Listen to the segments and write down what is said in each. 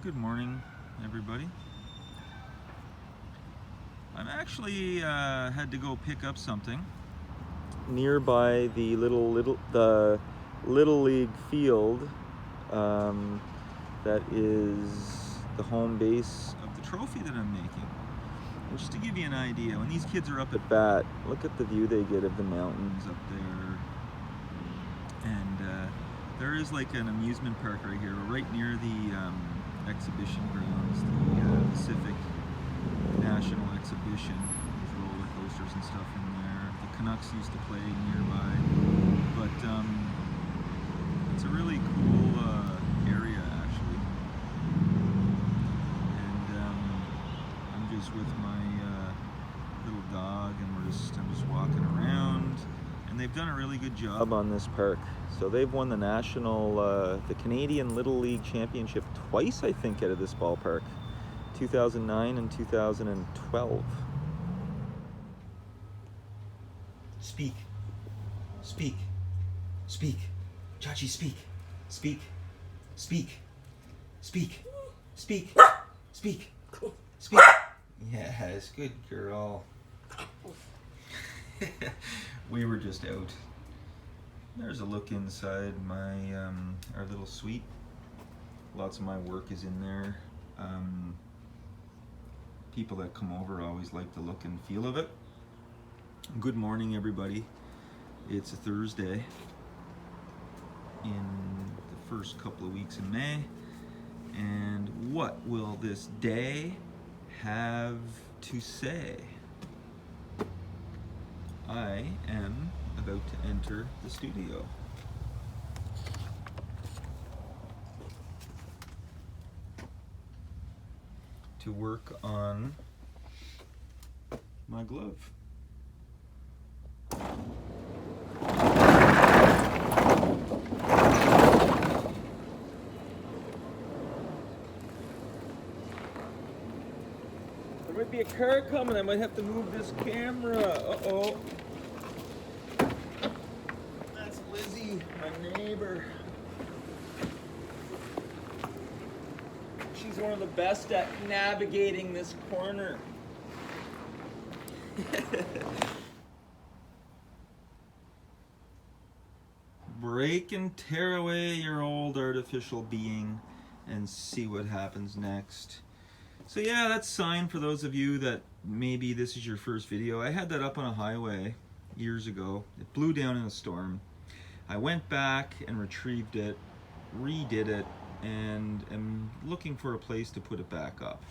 Good morning, everybody. I'm actually had to go pick up something nearby the little league field that is the home base of the trophy that I'm making. And just to give you an idea, when these kids are up at bat, look at the view they get of the mountains up there. And there is like an amusement park right here, right near the exhibition grounds, the Pacific National Exhibition. There's roller coasters and stuff in there. The Canucks used to play nearby, but it's a really cool area actually. And I'm just with my little dog, and I'm just walking around. And they've done a really good job on this park. So they've won the the Canadian Little League Championship twice, I think, out of this ballpark, 2009 and 2012. Speak, speak, speak, Chachi, speak, speak, speak, speak, speak, speak, speak. Yes, good girl. We were just out. There's a look inside my our little suite. Lots of my work is in there. People that come over always like the look and feel of it. Good morning, everybody. It's a Thursday in the first couple of weeks in May, and what will this day have to say? I am about to enter the studio. To work on my glove. There might be a car coming. I might have to move this camera. Uh-oh. That's Lizzie, my neighbor. She's one of the best at navigating this corner. Break and tear away your old artificial being and see what happens next. So yeah, that's a sign for those of you that maybe this is your first video. I had that up on a highway years ago. It blew down in a storm. I went back and retrieved it, redid it, and am looking for a place to put it back up.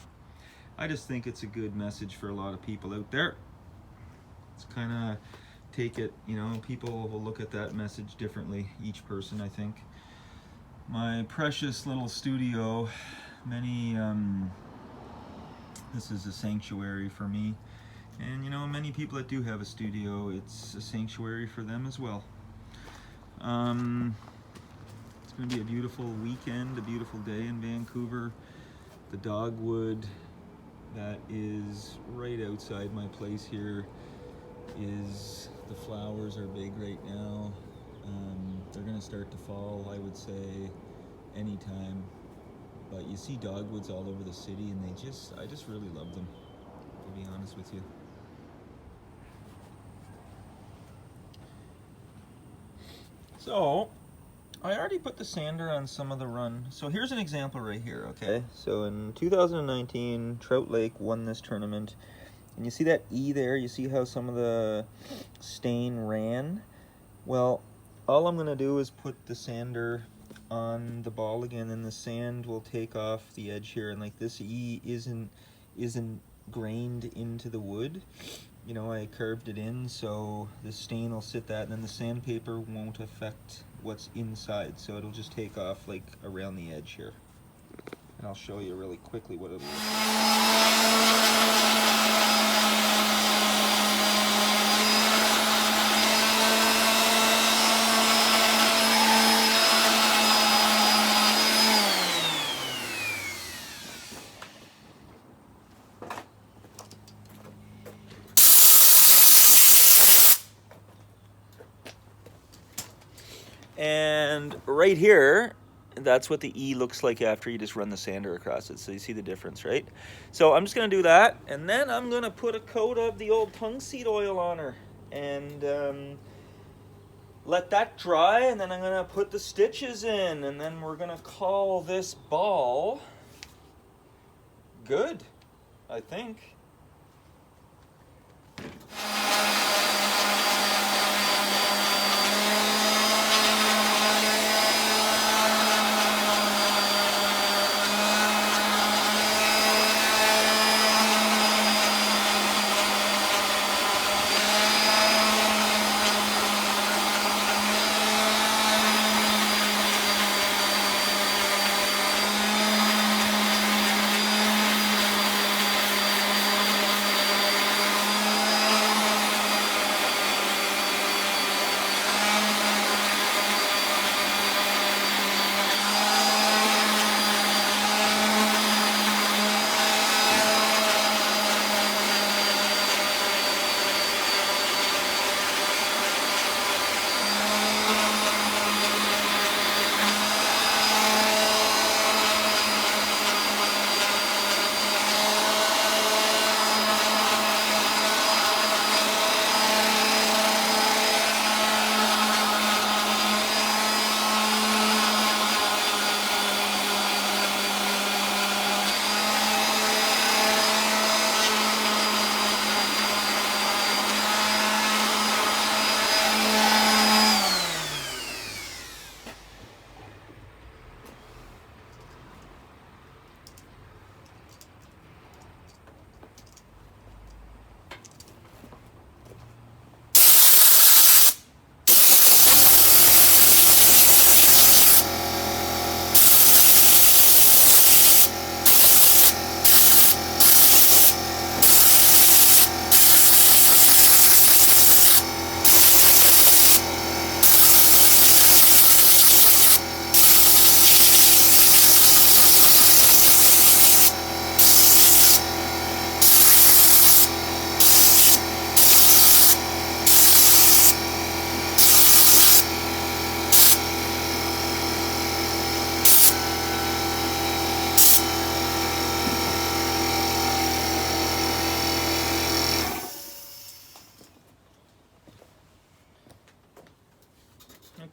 I just think it's a good message for a lot of people out there. It's kind of take it, you know, people will look at that message differently, each person, I think. My precious little studio, this is a sanctuary for me. And you know, many people that do have a studio, it's a sanctuary for them as well. It's going to be a beautiful weekend, a beautiful day in Vancouver. The dogwood that is right outside my place here the flowers are big right now. They're going to start to fall, I would say, anytime. But you see dogwoods all over the city, and I just really love them, to be honest with you. So, I already put the sander on some of the run. So here's an example right here, okay? So in 2019, Trout Lake won this tournament. And you see that E there? You see how some of the stain ran? Well, all I'm gonna do is put the sander on the ball again, and the sand will take off the edge here, and like this E isn't grained into the wood. You know, I carved it in, so the stain will sit that, and then the sandpaper won't affect what's inside, so it'll just take off like around the edge here. And I'll show you really quickly what it'll look like. And right here that's what the E looks like after you just run the sander across it. So you see the difference, right? So I'm just gonna do that, and then I'm gonna put a coat of the old tongue-seed oil on her, and let that dry, and then I'm gonna put the stitches in, and then we're gonna call this ball good, I think.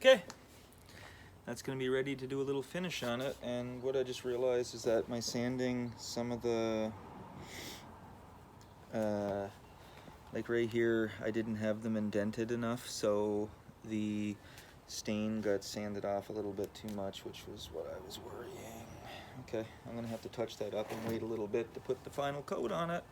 Okay, that's going to be ready to do a little finish on it. And what I just realized is that my sanding, some of the, like right here, I didn't have them indented enough, so the stain got sanded off a little bit too much, which was what I was worrying. Okay, I'm going to have to touch that up and wait a little bit to put the final coat on it.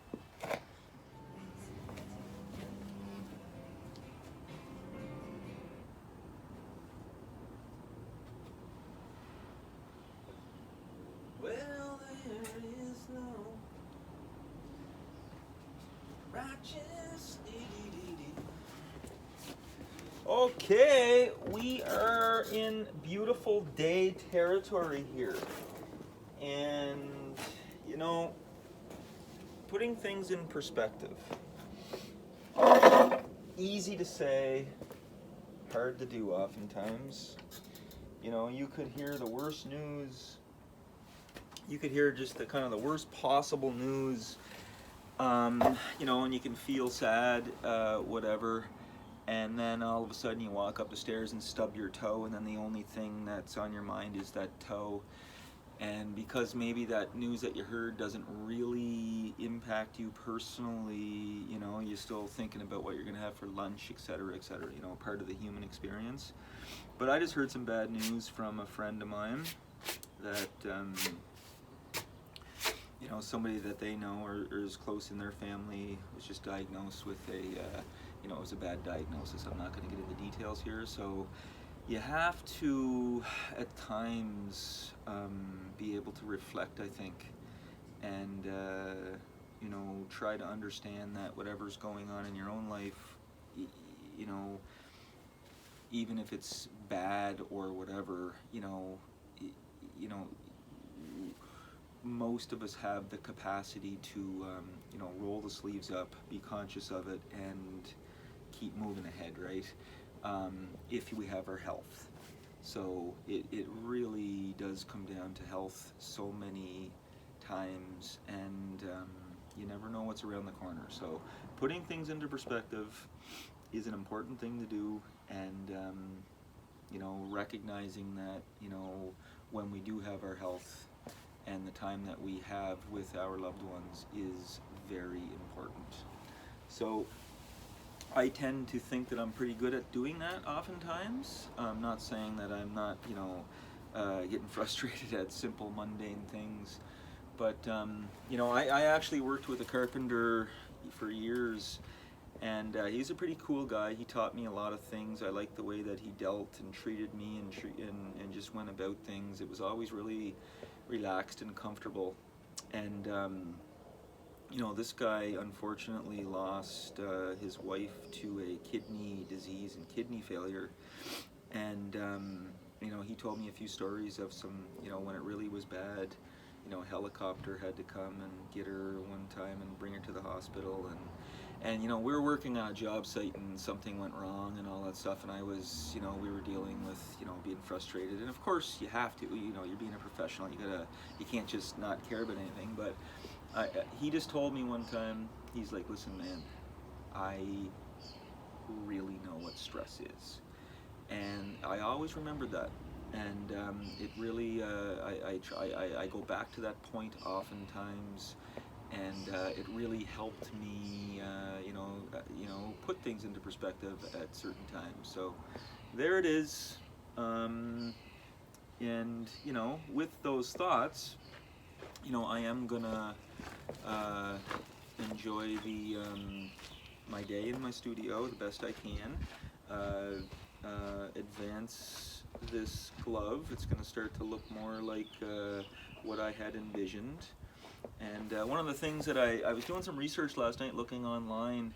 Okay, we are in beautiful day territory here. And, you know, putting things in perspective. Easy to say, hard to do oftentimes. You know, you could hear the worst news. You could hear just the kind of the worst possible news. You know, and you can feel sad, whatever. And then all of a sudden you walk up the stairs and stub your toe, and then the only thing that's on your mind is that toe. And because maybe that news that you heard doesn't really impact you personally, you know, you're still thinking about what you're gonna have for lunch, etc., you know, part of the human experience. But I just heard some bad news from a friend of mine that, you know, somebody that they know or is close in their family was just diagnosed with a, you know, it was a bad diagnosis. I'm not going to get into details here. So you have to, at times, be able to reflect, I think, and, you know, try to understand that whatever's going on in your own life, you know, even if it's bad or whatever, you know, most of us have the capacity to, you know, roll the sleeves up, be conscious of it, and keep moving ahead, right? If we have our health. So it really does come down to health so many times, and you never know what's around the corner. So putting things into perspective is an important thing to do, and you know, recognizing that, you know, when we do have our health and the time that we have with our loved ones is very important. So I tend to think that I'm pretty good at doing that oftentimes. I'm not saying that I'm not, you know, getting frustrated at simple mundane things, but you know, I actually worked with a carpenter for years, and he's a pretty cool guy. He taught me a lot of things. I liked the way that he dealt and treated me, and just went about things. It was always really relaxed and comfortable. And you know, this guy unfortunately lost his wife to a kidney disease and kidney failure. And you know, he told me a few stories of some, you know, when it really was bad, you know, a helicopter had to come and get her one time and bring her to the hospital. And you know, we were working on a job site and something went wrong and all that stuff, and I was, you know, we were dealing with, you know, being frustrated. And of course you have to, you know, you're being a professional, you can't just not care about anything. But he just told me one time, he's like, listen man, I really know what stress is. And I always remembered that. And it really, I go back to that point oftentimes, and it really helped me, you know, put things into perspective at certain times. So there it is. And you know, with those thoughts, you know, I am gonna enjoy the my day in my studio the best I can. Advance this glove. It's going to start to look more like what I had envisioned. And one of the things that I was doing some research last night, looking online,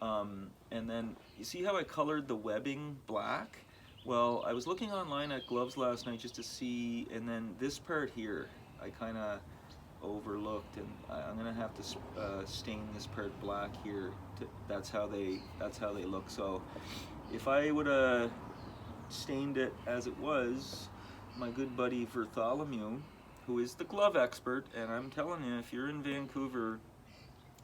and then you see how I colored the webbing black? Well, I was looking online at gloves last night just to see, and then this part here I kind of overlooked, and I'm gonna have to stain this part black here. That's how they look. So if I would have stained it as it was, my good buddy Bartholomew, who is the glove expert, and I'm telling you, if you're in Vancouver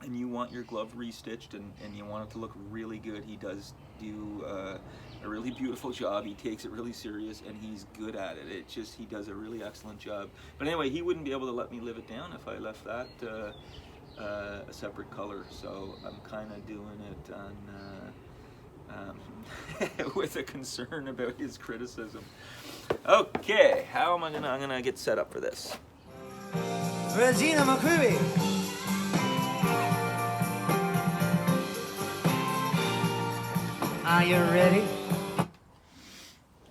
and you want your glove restitched and you want it to look really good, he does do a really beautiful job. He takes it really serious, and he's good at it. It just, he does a really excellent job. But anyway, he wouldn't be able to let me live it down if I left that a separate color. So I'm kind of doing it on with a concern about his criticism. Okay, how am I gonna? I'm gonna get set up for this. Regina McCreevy. Are you ready?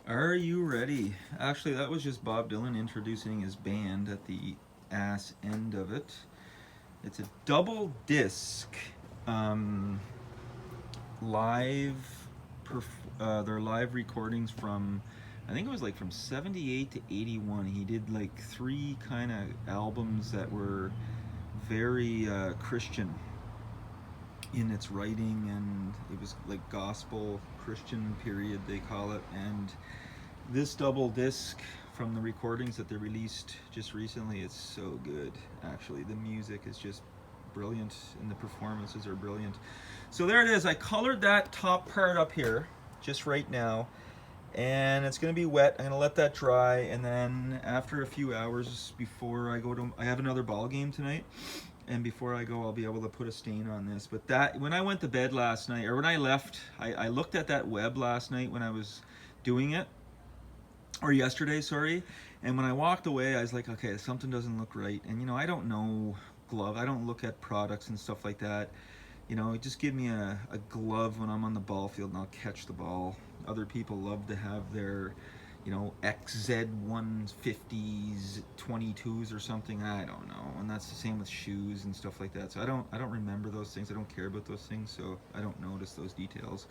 Are you ready? Actually, that was just Bob Dylan introducing his band at the ass end of it. It's a double disc they're live recordings from, I think it was like from 78 to 81. He did like 3 kind of albums that were very Christian in its writing, and it was like gospel Christian period, they call it. And this double disc from the recordings that they released just recently, it's so good. Actually, the music is just brilliant and the performances are brilliant. So there it is. I colored that top part up here just right now, and it's going to be wet. I'm going to let that dry, and then after a few hours before I go to, I have another ball game tonight, and before I go I'll be able to put a stain on this. But that, when I went to bed last night, or when I left, I looked at that web last night when I was doing it, or yesterday, sorry, and when I walked away I was like, okay, something doesn't look right. And you know, I don't know glove, I don't look at products and stuff like that. You know, just give me a glove when I'm on the ball field and I'll catch the ball. Other people love to have their, you know, XZ150s 22s or something. I don't know. And that's the same with shoes and stuff like that. So I don't remember those things. I don't care about those things, so I don't notice those details.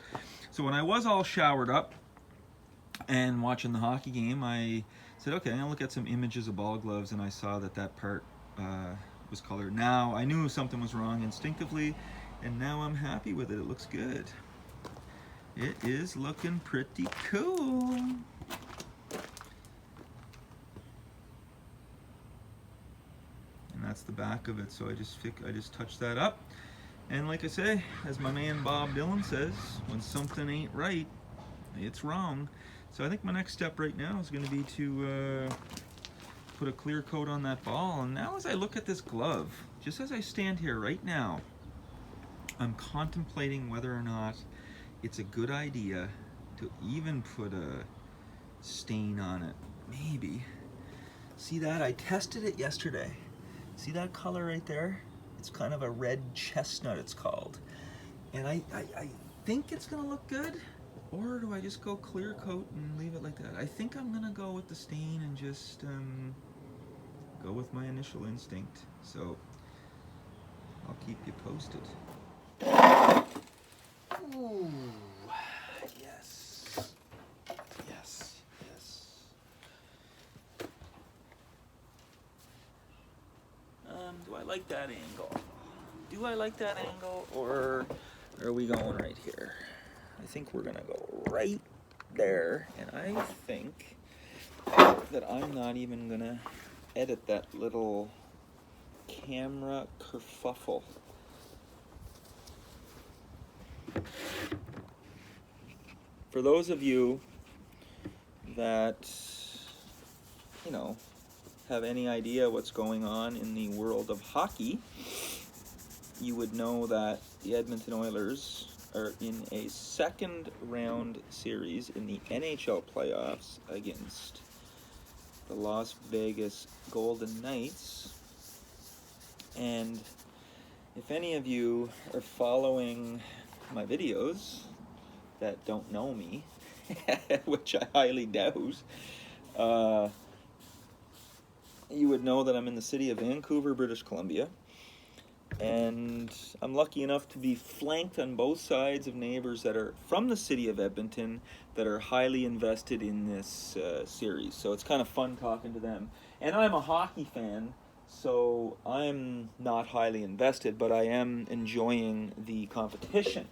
So when I was all showered up and watching the hockey game, I said, okay, I'm gonna look at some images of ball gloves, and I saw that that part was colored. Now I knew something was wrong instinctively, and now I'm happy with it. It looks good. It is looking pretty cool. that's the back of it. So I just touched that up. And like I say, as my man Bob Dylan says, when something ain't right, it's wrong. So I think my next step right now is going to be to put a clear coat on that ball. And now as I look at this glove, just as I stand here right now, I'm contemplating whether or not it's a good idea to even put a stain on it. Maybe. See that? I tested it yesterday. See that color right there? It's kind of a red chestnut, it's called. And I think it's gonna look good, or do I just go clear coat and leave it like that? I think I'm gonna go with the stain and just go with my initial instinct. So I'll keep you posted. Ooh, yes, yes, yes. Do I like that angle? Do I like that angle, or are we going right here? I think we're gonna go right there, and I think that I'm not even gonna edit that little camera kerfuffle. For those of you that, you know, have any idea what's going on in the world of hockey, you would know that the Edmonton Oilers are in a second round series in the NHL playoffs against the Las Vegas Golden Knights. And if any of you are following my videos that don't know me, which I highly doubt, you would know that I'm in the city of Vancouver, British Columbia, and I'm lucky enough to be flanked on both sides of neighbors that are from the city of Edmonton that are highly invested in this series. So it's kind of fun talking to them. And I'm a hockey fan, so I'm not highly invested, but I am enjoying the competition.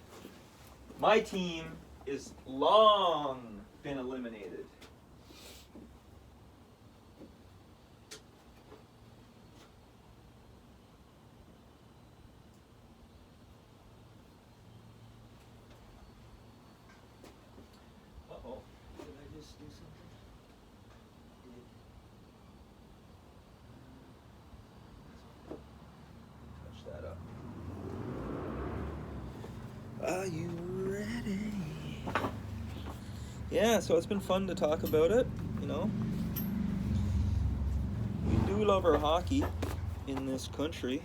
My team is long been eliminated. Uh-oh, did I just do something? Touch that up. Are you ready? Yeah, so it's been fun to talk about it, you know. We do love our hockey in this country,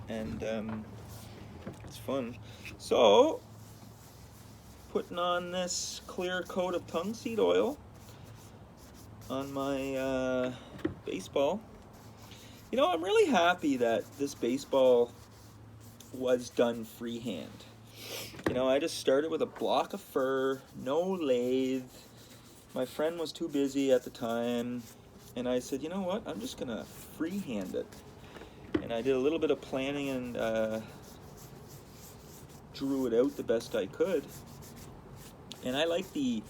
and it's fun. So, putting on this clear coat of tongue-seed oil on my baseball. You know, I'm really happy that this baseball was done freehand. You know, I just started with a block of fur, no lathe. My friend was too busy at the time, and I said, you know what, I'm just gonna freehand it. And I did a little bit of planning and drew it out the best I could. And I like the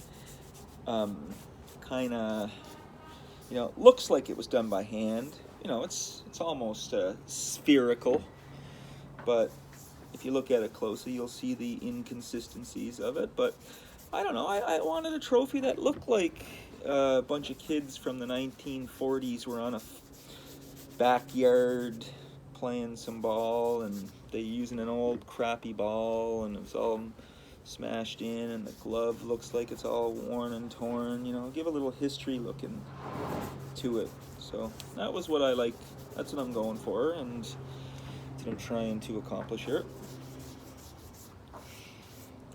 kind of, you know, looks like it was done by hand. You know, it's almost spherical, but if you look at it closely, you'll see the inconsistencies of it. But I don't know, I wanted a trophy that looked like a bunch of kids from the 1940s were on a backyard playing some ball, and they're using an old crappy ball, and it was all smashed in, and the glove looks like it's all worn and torn. You know, give a little history looking to it. So that was what I like. That's what I'm going for, and that's what I'm trying to accomplish here.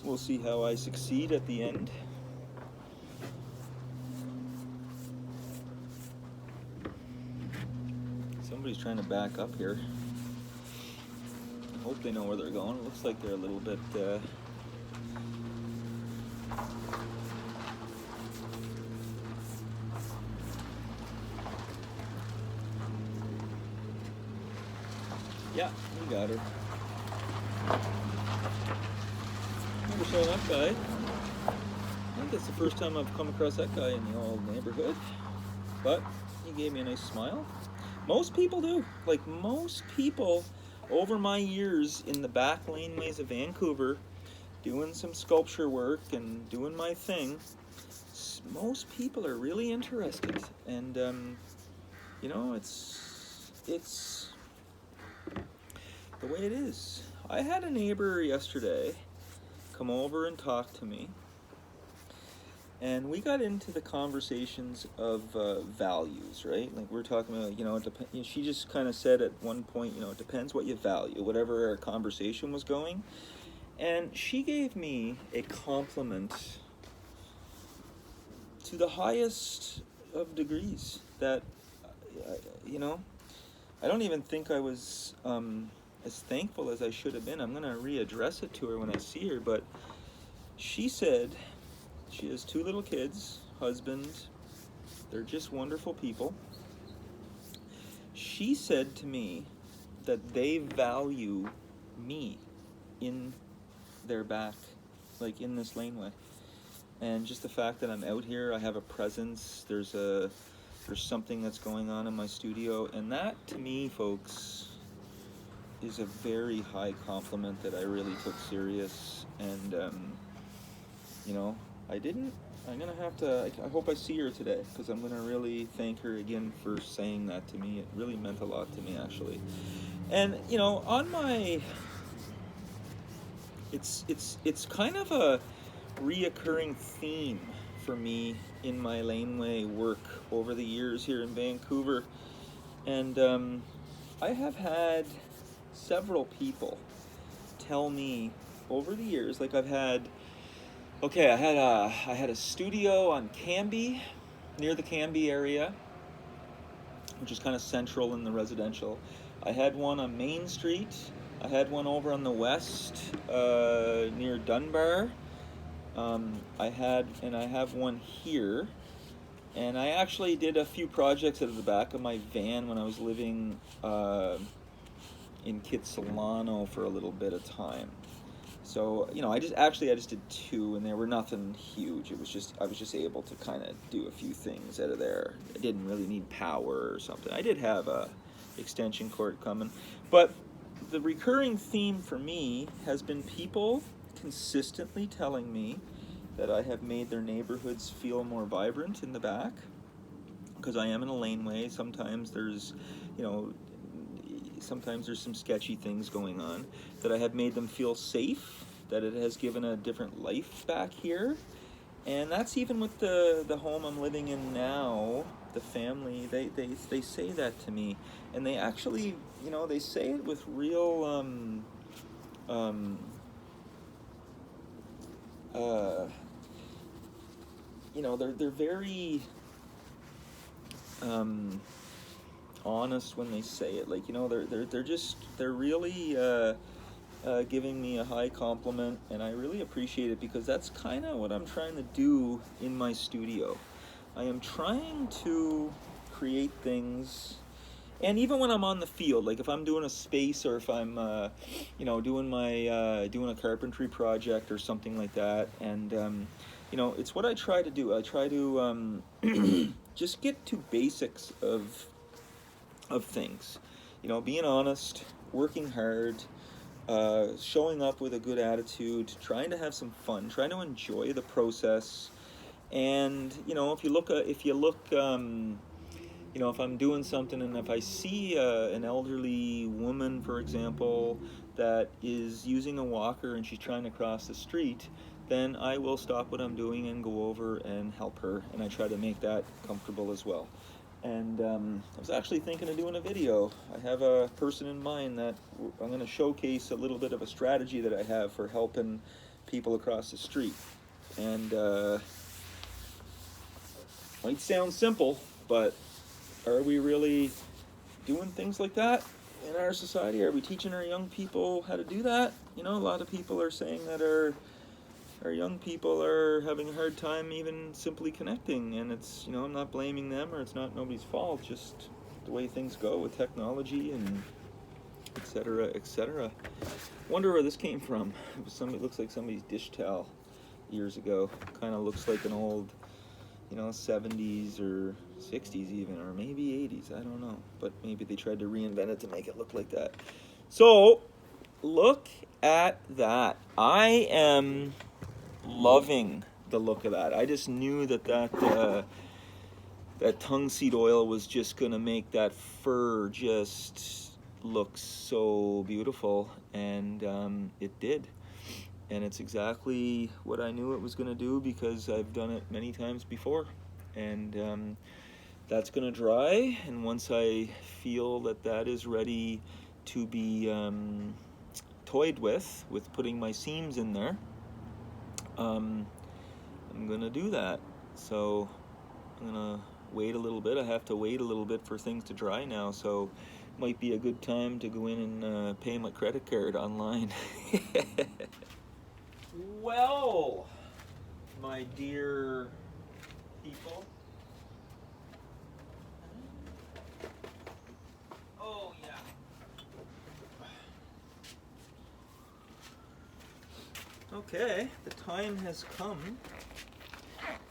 We'll see how I succeed at the end. Somebody's trying to back up here. I hope they know where they're going. It looks like they're a little bit yeah, we got her. Never saw that guy. I think that's the first time I've come across that guy in the old neighborhood. But he gave me a nice smile. Most people do. Like, most people over my years in the back laneways of Vancouver, doing some sculpture work and doing my thing, most people are really interested. And, you know, it's the way it is. I had a neighbor yesterday come over and talk to me, and we got into the conversations of values, right? Like, we're talking about, you know, she just kind of said at one point, you know, it depends what you value, whatever our conversation was going. And she gave me a compliment to the highest of degrees that, you know, I don't even think I was as thankful as I should have been. I'm going to readdress it to her when I see her, but she said she has 2 little kids, husband, they're just wonderful people. She said to me that they value me in their back, like in this laneway. And just the fact that I'm out here, I have a presence, there's something that's going on in my studio, and that to me, folks, is a very high compliment that I really took serious. And you know, I'm gonna have to, I hope I see her today, because I'm gonna really thank her again for saying that to me. It really meant a lot to me, actually. And you know, on my, it's kind of a reoccurring theme for me in my laneway work over the years here in Vancouver. And I have had several people tell me over the years, like I had a studio on Cambie, near the Cambie area, which is kind of central in the residential. I had one on Main Street. I had one over on the west, near Dunbar. I have one here. And I actually did a few projects out of the back of my van when I was living in Kitsilano for a little bit of time. So, you know, I just did 2, and they were nothing huge. It was just, I was just able to kind of do a few things out of there. I didn't really need power or something. I did have a extension cord coming. But the recurring theme for me has been people consistently telling me that I have made their neighborhoods feel more vibrant in the back, because I am in a laneway. Sometimes there's, you know, sometimes there's some sketchy things going on, that I have made them feel safe, that it has given a different life back here. And that's even with the home I'm living in now, the family, they say that to me. And they actually, you know, they say it with real, you know, they're very honest when they say it. Like, you know, they're really giving me a high compliment, and I really appreciate it, because that's kind of what I'm trying to do in my studio. I am trying to create things, and even when I'm on the field, like if I'm doing a space, or if I'm you know, doing a carpentry project or something like that, and you know, it's what I try to do. I try to just get to basics of things. You know, being honest, working hard, showing up with a good attitude, trying to have some fun, trying to enjoy the process. And you know, if you look, you know, if I'm doing something and if I see an elderly woman, for example, that is using a walker and she's trying to cross the street, then I will stop what I'm doing and go over and help her, and I try to make that comfortable as well. And I was actually thinking of doing a video. I have a person in mind that I'm going to showcase a little bit of a strategy that I have for helping people across the street. And might sound simple, but are we really doing things like that in our society? Are we teaching our young people how to do that? You know, a lot of people are saying that our young people are having a hard time even simply connecting, and it's, you know, I'm not blaming them, or it's not nobody's fault, just the way things go with technology and etc., etc. Wonder where this came from. It looks like somebody's dish towel years ago. Kind of looks like an old you know, 70s or 60s even, or maybe 80s, I don't know. But maybe they tried to reinvent it to make it look like that. So, look at that. I am loving the look of that. I just knew that that tongue-seed oil was just going to make that fur just look so beautiful, and it did. And it's exactly what I knew it was going to do, because I've done it many times before. And that's going to dry, and once I feel that that is ready to be toyed with putting my seams in there, I'm going to do that. So I'm going to wait a little bit. I have to wait a little bit for things to dry now, so might be a good time to go in and pay my credit card online. Well, my dear people. Oh, yeah. Okay, the time has come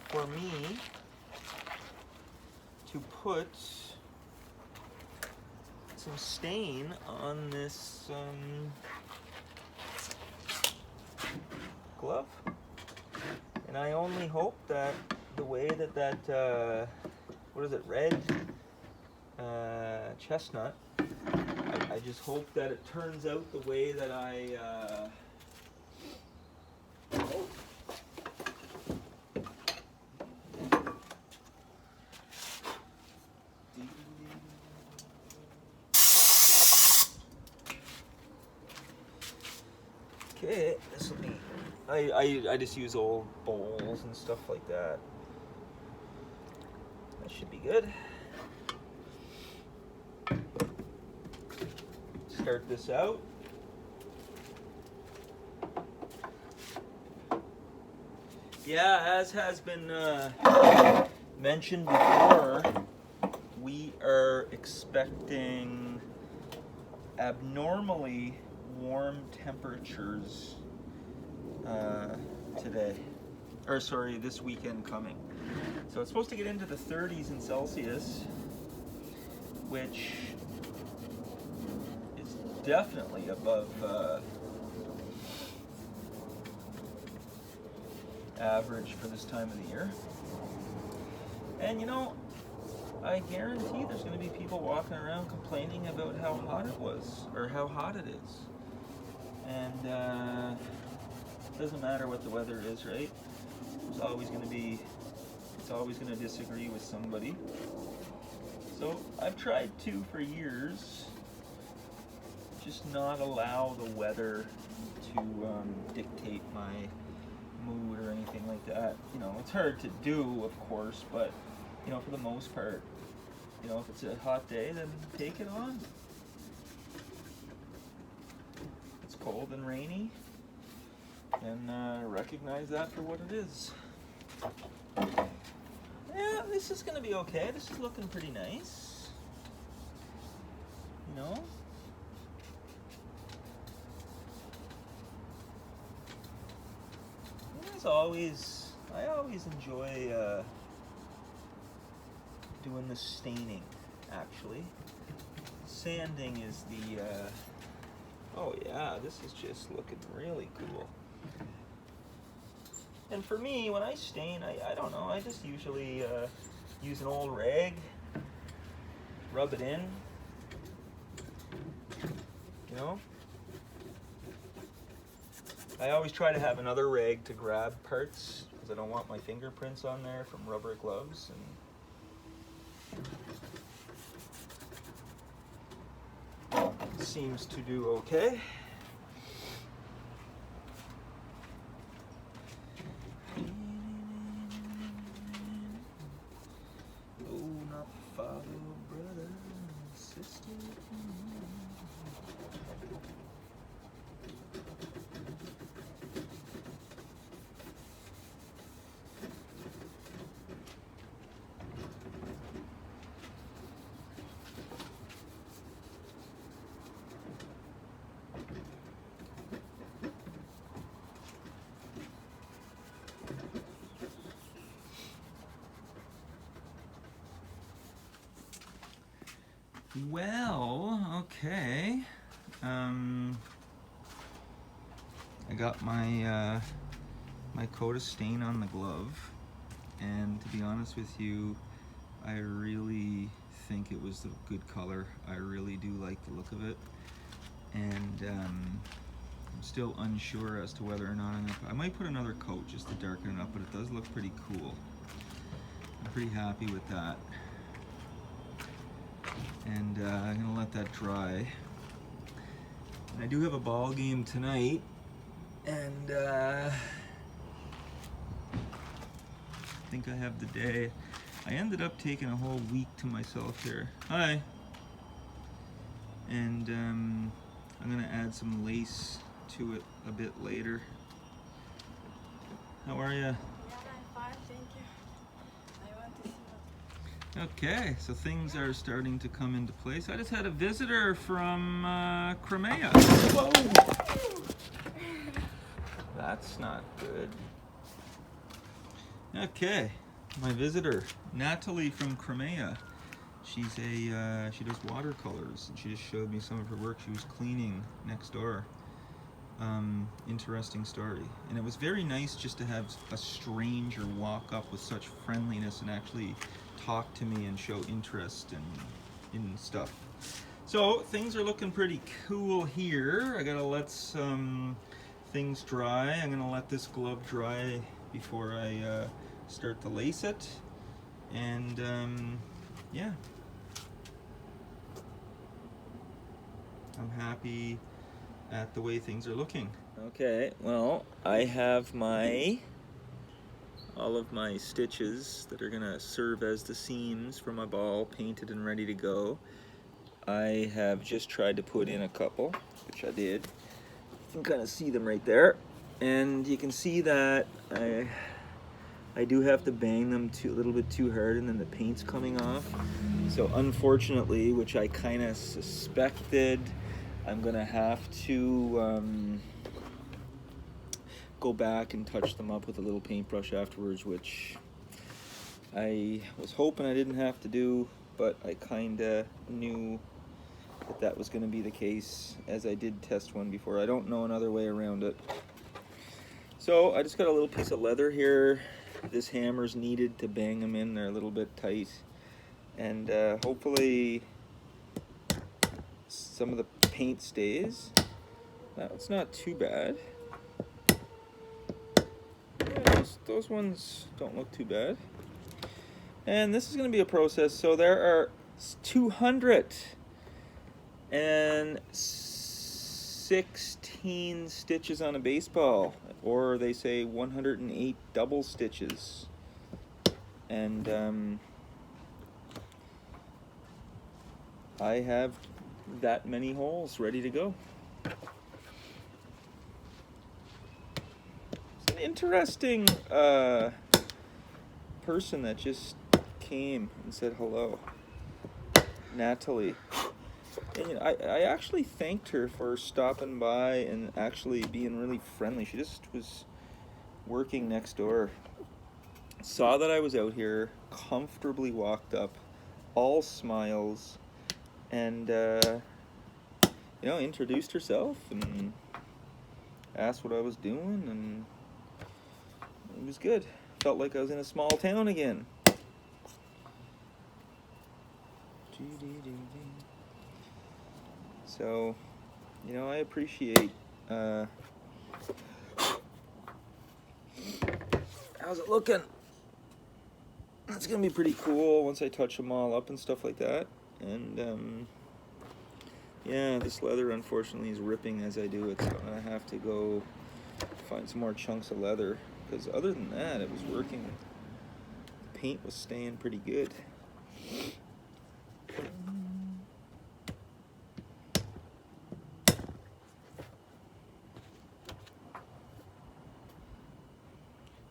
for me to put some stain on this glove. And I only hope that the way that what is it, red chestnut, I just hope that it turns out the way that I Okay, this will be, I just use old bowls and stuff like that. That should be good. Start this out. Yeah, as has been mentioned before, we are expecting abnormally warm temperatures today, or sorry, this weekend coming. So it's supposed to get into the 30s in Celsius, which is definitely above average for this time of the year. And you know, I guarantee there's going to be people walking around complaining about how hot it was, or how hot it is. And it doesn't matter what the weather is, right? It's always going to disagree with somebody. So I've tried to, for years, just not allow the weather to dictate my mood or anything like that. You know, it's hard to do, of course, but you know, for the most part, you know, if it's a hot day, then take it on. If it's cold and rainy, then recognize that for what it is. Yeah, this is gonna be okay. This is looking pretty nice. You know? I always enjoy doing the staining, actually. Sanding is the, oh yeah, this is just looking really cool. And for me, when I stain, I don't know, I just usually use an old rag, rub it in, you know? I always try to have another rag to grab parts, because I don't want my fingerprints on there from rubber gloves. And it seems to do okay. Oh, not father, brother, sister. Well, okay. I got my my coat of stain on the glove, and to be honest with you, I really think it was a good color. I really do like the look of it, and I'm still unsure as to whether or not I might put another coat just to darken it up, but it does look pretty cool. I'm pretty happy with that, and I'm gonna let that dry. And I do have a ball game tonight, and I think I have the day. I ended up taking a whole week to myself here. Hi. And I'm gonna add some lace to it a bit later. How are you? Yeah, I'm fine, thank you. I want to see what... Okay, so things are starting to come into place. I just had a visitor from Crimea. Whoa! That's not good. Okay, my visitor, Natalie from Crimea. She's she does watercolors, and she just showed me some of her work. She was cleaning next door. Interesting story. And it was very nice just to have a stranger walk up with such friendliness and actually talk to me and show interest in stuff. So things are looking pretty cool here. I gotta let some things dry. I'm gonna let this glove dry before I start to lace it. And yeah. I'm happy at the way things are looking. Okay, well, I have all of my stitches that are gonna serve as the seams for my ball painted and ready to go. I have just tried to put in a couple, which I did. You can kind of see them right there. And you can see that I do have to bang them a little bit too hard, and then the paint's coming off. So unfortunately, which I kind of suspected, I'm gonna have to go back and touch them up with a little paintbrush afterwards, which I was hoping I didn't have to do, but I kinda knew that was gonna be the case, as I did test one before. I don't know another way around it. So I just got a little piece of leather here. This hammer's needed to bang them in. They're a little bit tight, and hopefully some of the paint stays. That's not too bad. Yeah, those ones don't look too bad. And this is going to be a process. So there are 216 stitches on a baseball, or they say 108 double stitches. And I have that many holes ready to go. It's an interesting person that just came and said hello, Natalie. And, you know, I actually thanked her for stopping by and actually being really friendly. She just was working next door, saw that I was out here, comfortably walked up, all smiles, and you know, introduced herself and asked what I was doing, and it was good. Felt like I was in a small town again. So, you know, I appreciate how's it looking? That's gonna be pretty cool once I touch them all up and stuff like that. And yeah, this leather unfortunately is ripping as I do it, so I'm gonna have to go find some more chunks of leather, because other than that, it was working. The paint was staying pretty good.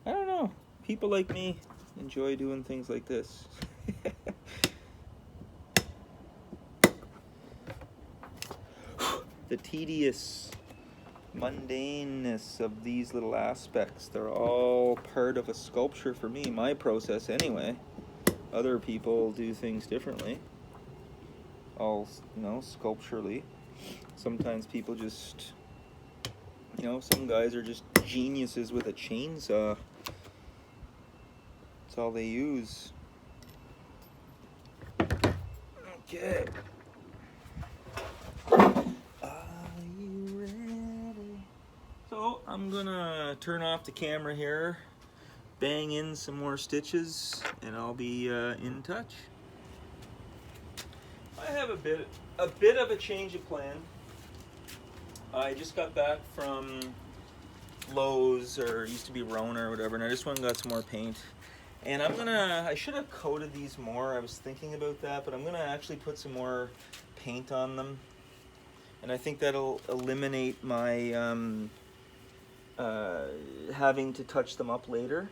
I don't know. People like me enjoy doing things like this. The tedious mundaneness of these little aspects, they're all part of a sculpture for me, my process anyway. Other people do things differently. all, you know, sculpturally. Sometimes people just, you know, some guys are just geniuses with a chainsaw. That's all they use. Okay. Are you ready? So I'm gonna turn off the camera here, bang in some more stitches, and I'll be in touch. I have a bit of a change of plan. I just got back from Lowe's, or it used to be Rona or whatever, and I just went and got some more paint. And I should have coated these more. I was thinking about that, but I'm gonna actually put some more paint on them. And I think that'll eliminate my having to touch them up later.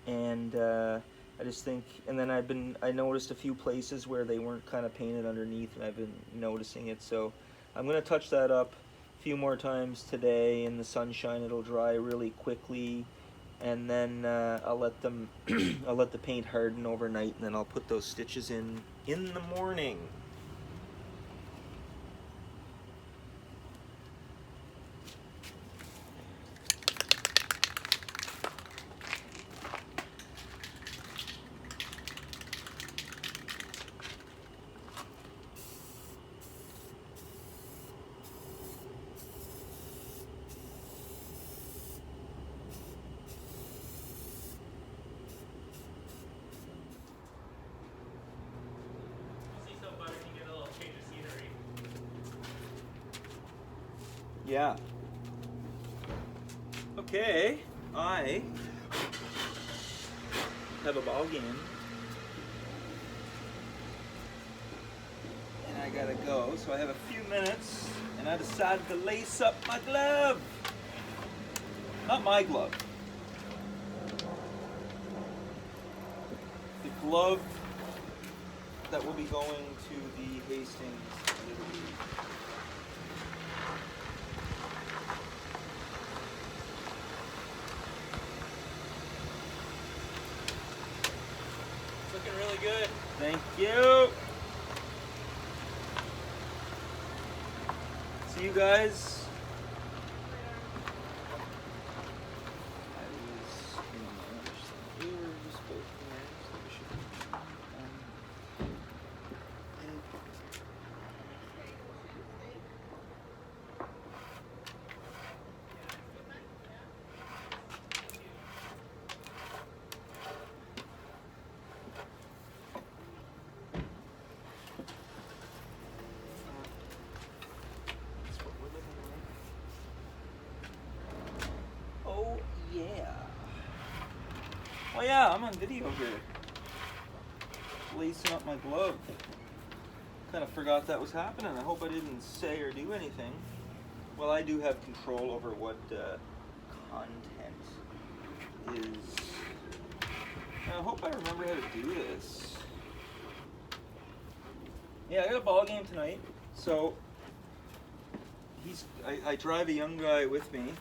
And I just think, and then I noticed a few places where they weren't kind of painted underneath, and I've been noticing it. So I'm gonna touch that up a few more times today in the sunshine. It'll dry really quickly, and then I'll let them I'll let the paint harden overnight, and then I'll put those stitches in the morning. Yeah. Okay, I have a ball game, and I gotta go, so I have a few minutes, and I decided to lace up my glove. Not my glove. The glove that will be going to the Hastings Little League. Looking really good. Thank you. See you guys. Oh yeah. Oh yeah, I'm on video here. Lacing up my glove. Kind of forgot that was happening. I hope I didn't say or do anything. Well, I do have control over what content is. I hope I remember how to do this. Yeah, I got a ball game tonight. So I drive a young guy with me.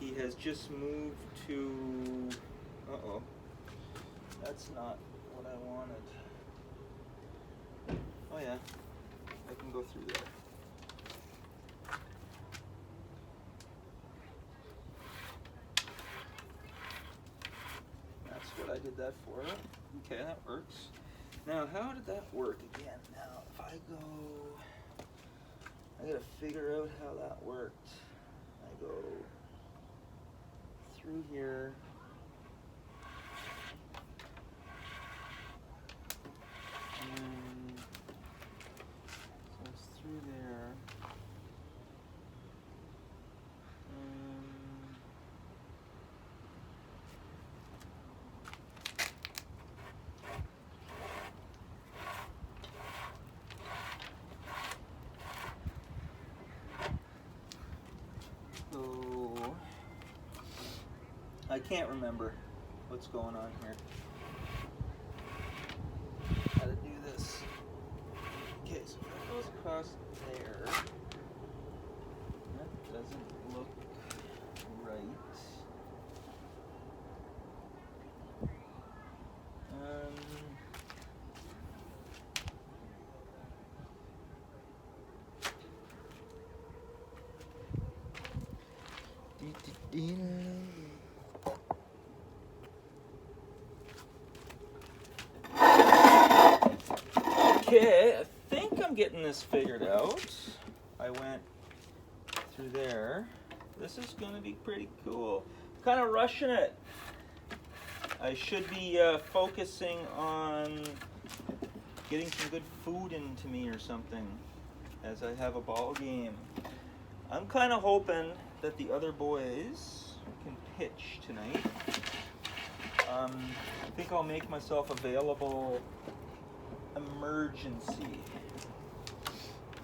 He has just moved to, uh-oh, that's not what I wanted. Oh yeah, I can go through there. That's what I did that for. Okay, that works. Now, how did that work again? Now, if I go, I gotta figure out how that worked. I go through here. And so it's through there. So I can't remember what's going on here. How to do this. Okay, so that goes across there. That doesn't look right. Okay, I think I'm getting this figured out. I went through there. This is gonna be pretty cool. Kind of rushing it. I should be focusing on getting some good food into me or something as I have a ball game. I'm kind of hoping that the other boys can pitch tonight. I think I'll make myself available emergency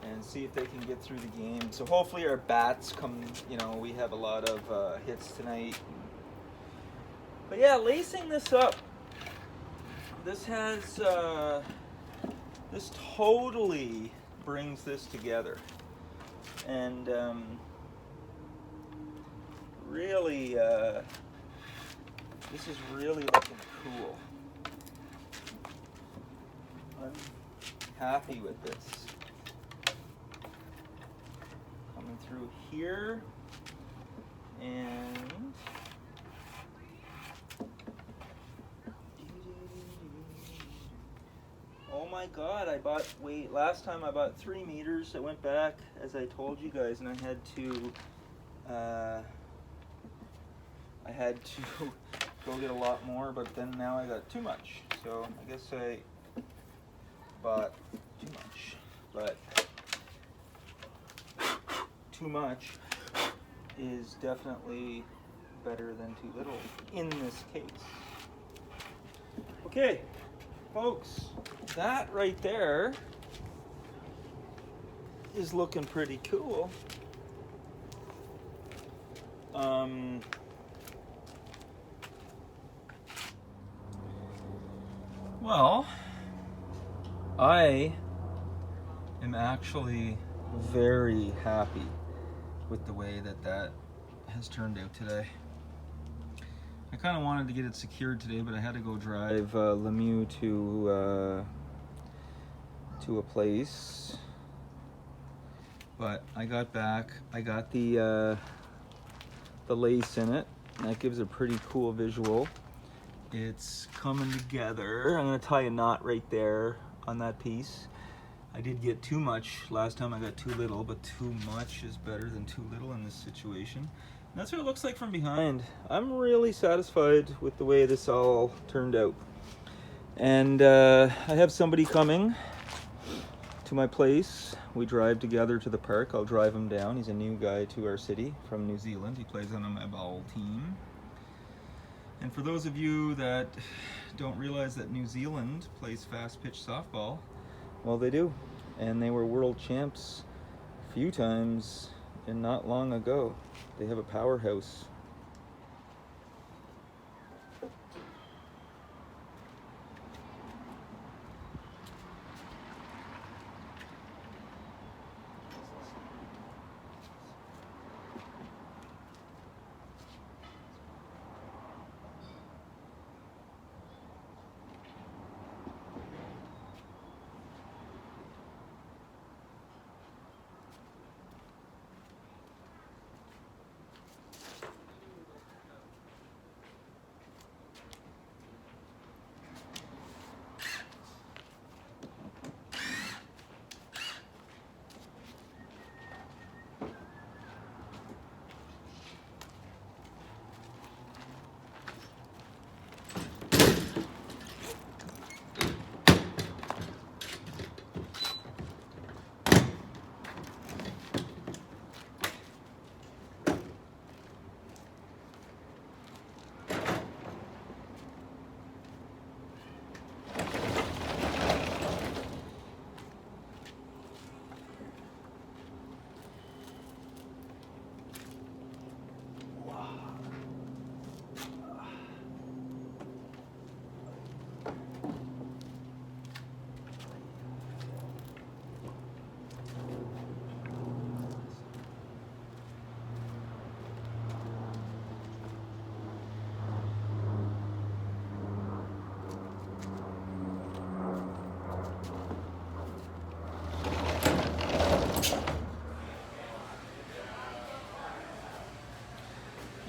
and see if they can get through the game. So hopefully our bats come, we have a lot of hits tonight. But yeah, lacing this up, this has, this totally brings this together. And really, this is really looking cool. I'm happy with this. Coming through here, and oh my god, last time I bought 3 meters. I went back, as I told you guys, and I had to go get a lot more, but then now I got too much. So I guess I bought too much, but too much is definitely better than too little in this case. Okay, folks, that right there is looking pretty cool. Well, I am actually very happy with the way that has turned out today. I kind of wanted to get it secured today, but I had to go drive Lemieux to a place. But I got back, I got the lace in it. That gives a pretty cool visual. It's coming together. I'm gonna tie a knot right there on that piece. I did get too much. Last time I got too little, but too much is better than too little in this situation. And that's what it looks like from behind. I'm really satisfied with the way this all turned out. And I have somebody coming to my place. We drive together to the park. I'll drive him down. He's a new guy to our city from New Zealand. He plays on my ball team. And for those of you that don't realize that New Zealand plays fast pitch softball, well, they do. And they were world champs a few times and not long ago. They have a powerhouse.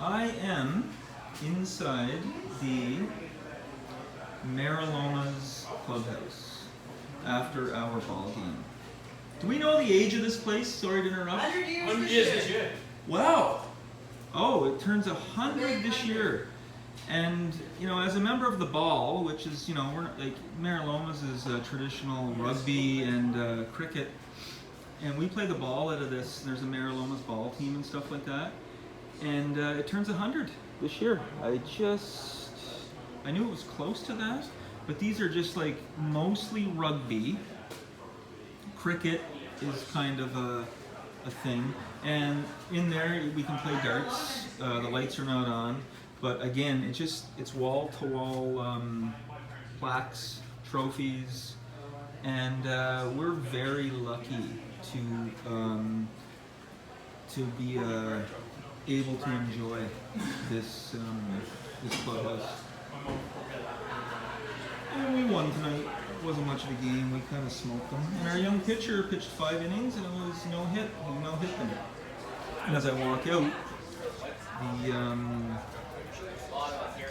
I am inside the Marilona's clubhouse. after our ball game. Do we know the age of this place? Sorry to interrupt. 100 years 100 years this year. Wow. Oh, it turns 100 this year. And, you know, as a member of the Ball, which is, you know, we're not, like, Marilomas is traditional rugby and cricket. And we play the Ball out of this. There's a Marilomas Ball team and stuff like that. And it turns 100 this year. I knew it was close to that, but these are just like mostly rugby. Cricket is kind of a thing. And in there we can play darts. The lights are not on. But again, it's wall to wall plaques, trophies, and we're very lucky to be able to enjoy this clubhouse. And we won tonight. It wasn't much of a game. We kind of smoked them. And our young pitcher pitched 5 innings, and it was no hit. We no hit them. And as I walk out,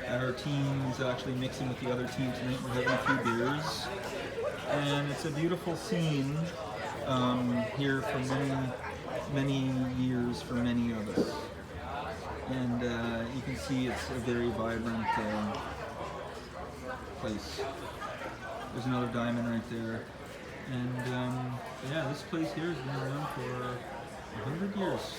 our team is actually mixing with the other team tonight. We're having a few beers, and it's a beautiful scene here for many years for many of us. And you can see it's a very vibrant place. There's another diamond right there. And yeah, this place here has been around for 100 years.